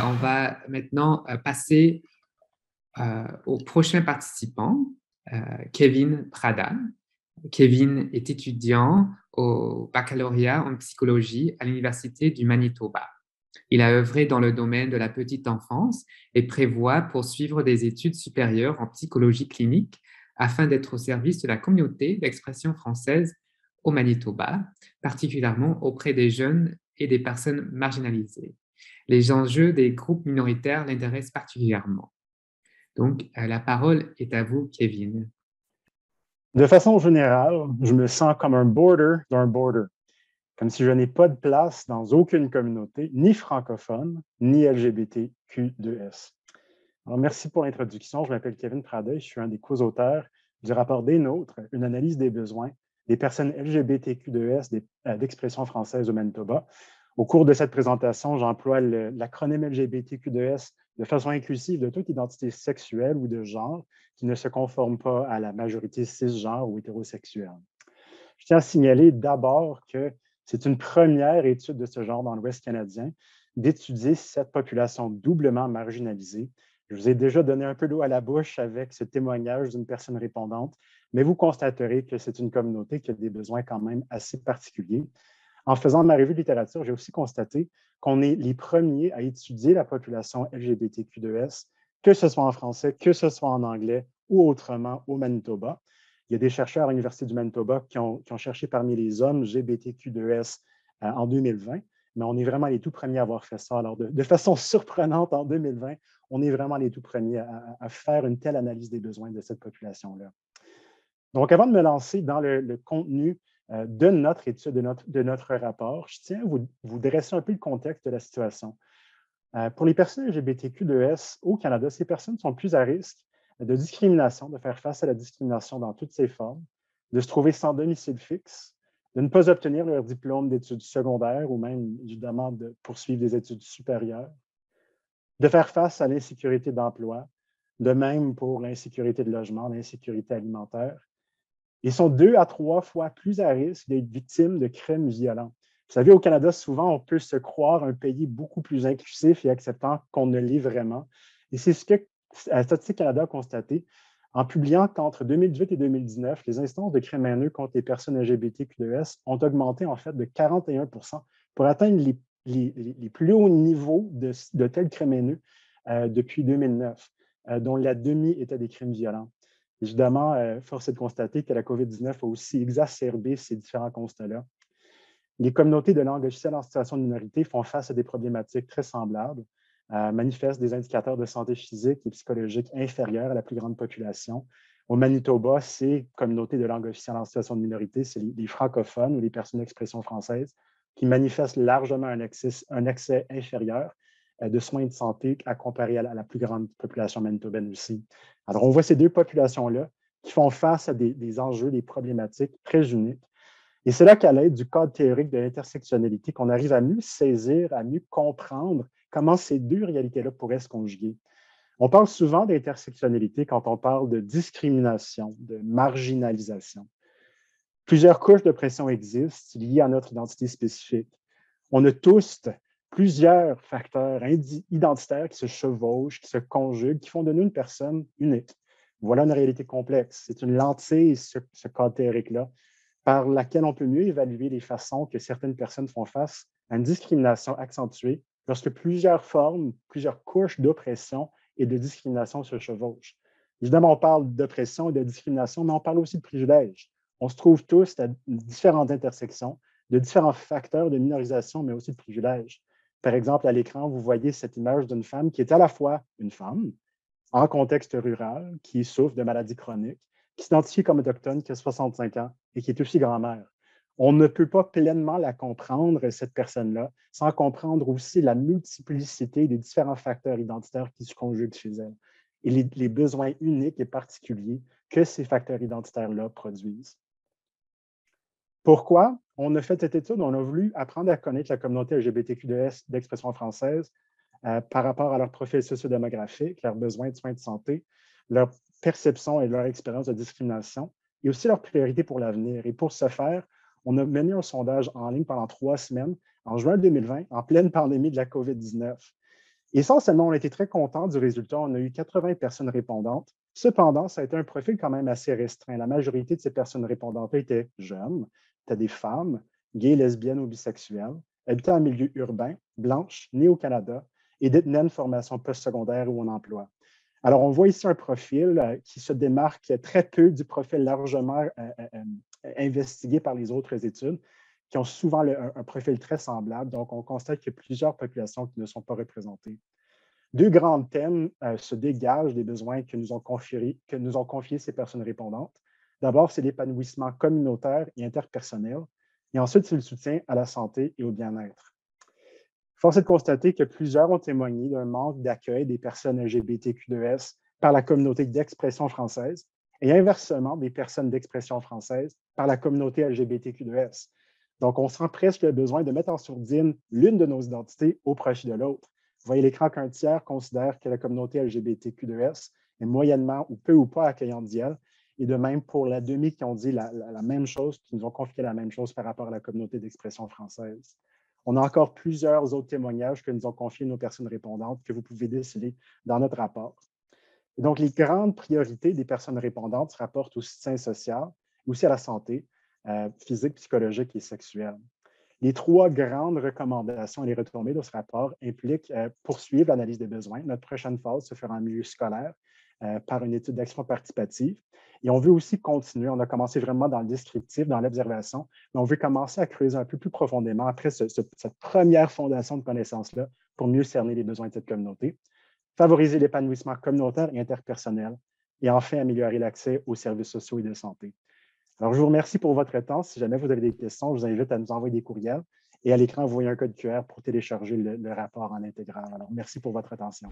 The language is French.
On va maintenant passer au prochain participant, Kevin Prada. Kevin est étudiant au baccalauréat en psychologie à l'Université du Manitoba. Il a œuvré dans le domaine de la petite enfance et prévoit poursuivre des études supérieures en psychologie clinique afin d'être au service de la communauté d'expression française au Manitoba, particulièrement auprès des jeunes et des personnes marginalisées. Les enjeux des groupes minoritaires l'intéressent particulièrement. Donc, la parole est à vous, Kevin. De façon générale, je me sens comme un border d'un border, comme si je n'ai pas de place dans aucune communauté, ni francophone, ni LGBTQ2S. Alors, merci pour l'introduction. Je m'appelle Kevin Prada, je suis un des co-auteurs du rapport des Nôtres, une analyse des besoins des personnes LGBTQ2S d'expression française au Manitoba. Au cours de cette présentation, j'emploie l'acronyme LGBTQ2S de façon inclusive de toute identité sexuelle ou de genre qui ne se conforme pas à la majorité cisgenre ou hétérosexuelle. Je tiens à signaler d'abord que c'est une première étude de ce genre dans l'Ouest canadien, d'étudier cette population doublement marginalisée. Je vous ai déjà donné un peu d'eau à la bouche avec ce témoignage d'une personne répondante, mais vous constaterez que c'est une communauté qui a des besoins quand même assez particuliers. En faisant ma revue de littérature, j'ai aussi constaté qu'on est les premiers à étudier la population LGBTQ2S, que ce soit en français, que ce soit en anglais ou autrement au Manitoba. Il y a des chercheurs à l'Université du Manitoba qui ont cherché parmi les hommes LGBTQ2S en 2020, mais on est vraiment les tout premiers à avoir fait ça. Alors, de façon surprenante, en 2020, on est vraiment les tout premiers à faire une telle analyse des besoins de cette population-là. Donc, avant de me lancer dans le contenu de notre étude, de notre rapport, je tiens à vous dresser un peu le contexte de la situation. Pour les personnes LGBTQ2S au Canada, ces personnes sont plus à risque de discrimination, de faire face à la discrimination dans toutes ses formes, de se trouver sans domicile fixe, de ne pas obtenir leur diplôme d'études secondaires ou même, évidemment, de poursuivre des études supérieures, de faire face à l'insécurité d'emploi, de même pour l'insécurité de logement, l'insécurité alimentaire. Ils sont 2 à 3 fois plus à risque d'être victimes de crimes violents. Vous savez, au Canada, souvent, on peut se croire un pays beaucoup plus inclusif et acceptant qu'on ne l'est vraiment. Et c'est ce que Statistique Canada a constaté en publiant qu'entre 2018 et 2019, les instances de crimes haineux contre les personnes LGBTQ2S ont augmenté en fait de 41 pour atteindre les plus hauts niveaux de tels crimes haineux depuis 2009, dont la demi était des crimes violents. Évidemment, force est de constater que la COVID-19 a aussi exacerbé ces différents constats-là. Les communautés de langue officielle en situation de minorité font face à des problématiques très semblables, manifestent des indicateurs de santé physique et psychologique inférieurs à la plus grande population. Au Manitoba, ces communautés de langue officielle en situation de minorité, c'est les francophones ou les personnes d'expression française qui manifestent largement un accès inférieur de soins de santé à comparer à la plus grande population manitobaine aussi. Alors, on voit ces deux populations-là qui font face à des enjeux, des problématiques très uniques. Et c'est là qu'à l'aide du cadre théorique de l'intersectionnalité qu'on arrive à mieux saisir, à mieux comprendre comment ces deux réalités-là pourraient se conjuguer. On parle souvent d'intersectionnalité quand on parle de discrimination, de marginalisation. Plusieurs couches de pression existent liées à notre identité spécifique. On a tous plusieurs facteurs identitaires qui se chevauchent, qui se conjuguent, qui font de nous une personne unique. Voilà une réalité complexe. C'est une lentille, ce cadre théorique-là, par laquelle on peut mieux évaluer les façons que certaines personnes font face à une discrimination accentuée lorsque plusieurs formes, plusieurs couches d'oppression et de discrimination se chevauchent. Évidemment, on parle d'oppression et de discrimination, mais on parle aussi de privilèges. On se trouve tous à différentes intersections de différents facteurs de minorisation, mais aussi de privilèges. Par exemple, à l'écran, vous voyez cette image d'une femme qui est à la fois une femme, en contexte rural, qui souffre de maladies chroniques, qui s'identifie comme autochtone, qui a 65 ans et qui est aussi grand-mère. On ne peut pas pleinement la comprendre, cette personne-là, sans comprendre aussi la multiplicité des différents facteurs identitaires qui se conjuguent chez elle et les besoins uniques et particuliers que ces facteurs identitaires-là produisent. Pourquoi? On a fait cette étude, on a voulu apprendre à connaître la communauté LGBTQ2S d'expression française par rapport à leur profil sociodémographique, leurs besoins de soins de santé, leur perception et leur expérience de discrimination, et aussi leurs priorités pour l'avenir. Et pour ce faire, On a mené un sondage en ligne pendant 3 semaines, en juin 2020, en pleine pandémie de la COVID-19. Essentiellement, on a été très contents du résultat. On a eu 80 personnes répondantes. Cependant, ça a été un profil quand même assez restreint. La majorité de ces personnes répondantes étaient jeunes, étaient des femmes, gays, lesbiennes ou bisexuelles, habitant en milieu urbain, blanches, nées au Canada et détenaient une formation postsecondaire ou un emploi. Alors, on voit ici un profil qui se démarque très peu du profil largement investigué par les autres études, qui ont souvent un profil très semblable. Donc, on constate qu'il y a plusieurs populations qui ne sont pas représentées. 2 grands thèmes se dégagent des besoins que nous ont confiés ces personnes répondantes. D'abord, c'est l'épanouissement communautaire et interpersonnel, et ensuite, c'est le soutien à la santé et au bien-être. Force est de constater que plusieurs ont témoigné d'un manque d'accueil des personnes LGBTQ2S par la communauté d'expression française et inversement des personnes d'expression française par la communauté LGBTQ2S. Donc, on sent presque le besoin de mettre en sourdine l'une de nos identités au profit de l'autre. Vous voyez l'écran qu'un tiers considère que la communauté LGBTQ2S est moyennement ou peu ou pas accueillante d'elle, et de même pour la demi qui ont dit la même chose, qui nous ont confié la même chose par rapport à la communauté d'expression française. On a encore plusieurs autres témoignages que nous ont confiés nos personnes répondantes que vous pouvez déceler dans notre rapport. Et donc, les grandes priorités des personnes répondantes se rapportent au soutien social, aussi à la santé physique, psychologique et sexuelle. Les 3 grandes recommandations et les retombées de ce rapport impliquent poursuivre l'analyse des besoins. Notre prochaine phase se fera en milieu scolaire par une étude d'action participative. Et on veut aussi continuer, on a commencé vraiment dans le descriptif, dans l'observation, mais on veut commencer à creuser un peu plus profondément après cette première fondation de connaissances-là pour mieux cerner les besoins de cette communauté, favoriser l'épanouissement communautaire et interpersonnel, et enfin améliorer l'accès aux services sociaux et de santé. Alors, je vous remercie pour votre temps. Si jamais vous avez des questions, je vous invite à nous envoyer des courriels et à l'écran, vous voyez un code QR pour télécharger le rapport en intégral. Alors, merci pour votre attention.